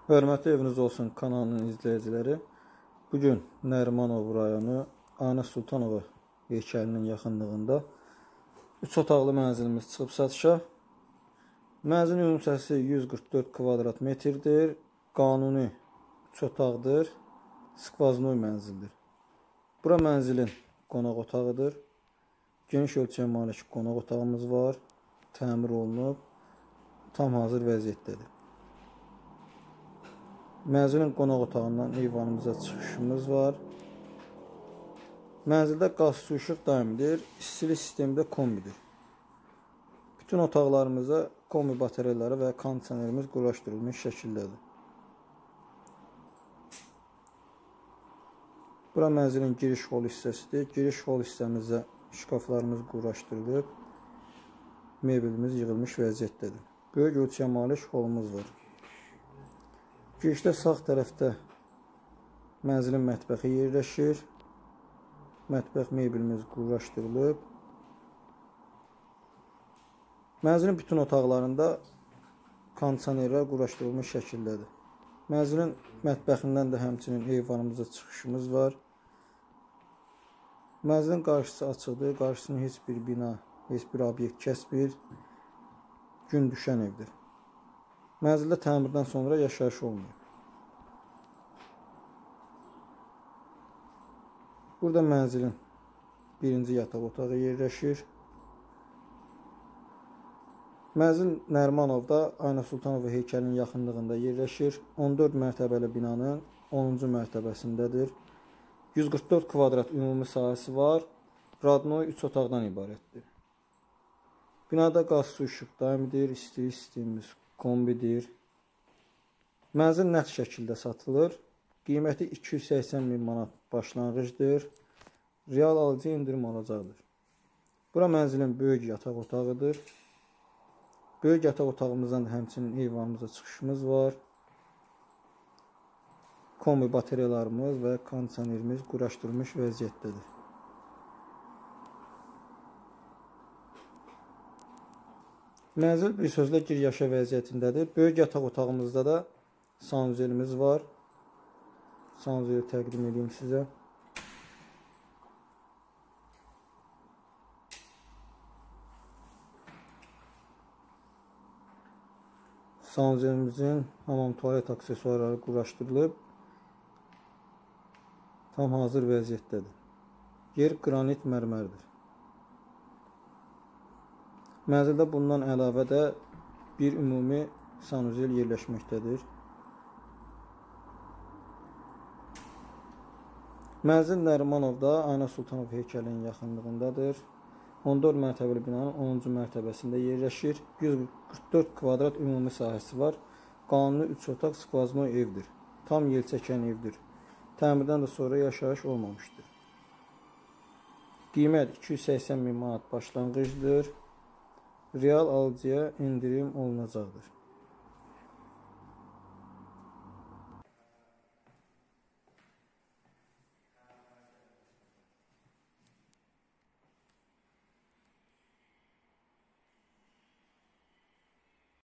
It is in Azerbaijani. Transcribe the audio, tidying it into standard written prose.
Hörmətli eviniz olsun kanalının izləyiciləri. Bugün Nərimanov rayonu Ayna Sultanova heykəlinin yaxınlığında 3 otaqlı mənzilimiz çıxıb satışa. Mənzilin ümumi sahəsi 144 kvadrat metrdir. Qanuni 3 otaqdır. Skvaznoy mənzildir. Bura mənzilin qonaq otağıdır. Geniş ölçəyə malik qonaq otağımız var. Təmir olunub. Tam hazır vəziyyətdədir. Mənzilin qonaq otağından eyvanımıza çıxışımız var. Mənzildə qaz, su, işıq daimidir. İstilik sistemi də kombidir. Bütün otaqlarımıza kombi batareyaları və kondisionerimiz quraşdırılmış şəkildədir. Bura mənzilin giriş hol hissəsidir. Giriş hol hissəmizdə şkaflarımız quraşdırılıb. Mebelimiz yığılmış vəziyyətdədir. Böyük ölçəyə malik holumuz var. Girişdə sağ tərəfdə mənzilin mətbəxi yerləşir. Mətbəx mebelimiz quraşdırılıb. Mənzilin bütün otaqlarında kondisionerlər quraşdırılmış şəkildədir. Mənzilin mətbəxindən də həmçinin eyvanımıza çıxışımız var. Mənzilin qarşısı açıqdır. Qarşısını heç bir bina, heç bir obyekt kəsmir. Gün düşən evdir. Mənzildə təmirdən sonra yaşayış olmuyor. Burada mənzilin birinci yataq otağı yerləşir. Mənzil Nərimanovda Ayna Sultanova heykəlinin yaxınlığında yerləşir. 14 mərtəbəli binanın 10-cu mərtəbəsindədir. 144 kvadrat ümumi sahəsi var. Radnoy 3 otaqdan ibarətdir. Binada qaz, su, işıq daimidir. İstilik sistemimiz kombidir. Mənzil nəqd şəkildə satılır. Qiyməti 280 min manat başlanğıcdır. Real alıcı indirim alacaqdır. Bura mənzilin böyük yataq otağıdır. Böyük yataq otağımızdan da həmçinin eyvanımıza çıxışımız var. Kombi batareyalarımız və kondisionerimiz quraşdırılmış vəziyyətdədir. Mənzil bir sözlə gir-yaşa vəziyyətindədir. Böyük yataq otağımızda da sanuzelimiz var. Sanuzeli təqdim edeyim sizə. Sanuzelimizin hamam tualet aksesuarları quraşdırılıb. Tam hazır vəziyyətdədir. Yer qranit mərmərdir. Mənzildə bundan əlavə də bir ümumi sanuzel yerləşməkdədir. Mənzil Nərimanovda Ayna Sultanova heykəlinin yaxınlığındadır. 14 mərtəbəli binanın 10-cu mərtəbəsində yerləşir. 144 kvadrat ümumi sahəsi var. Qanuni 3 otaq skvaznoy evdir. Tam yel çəkən evdir. Təmirdən də sonra yaşayış olmamışdır. Qiymət 280 min manat başlanğıcdır. Real alıcıya indirim olunacaqdır.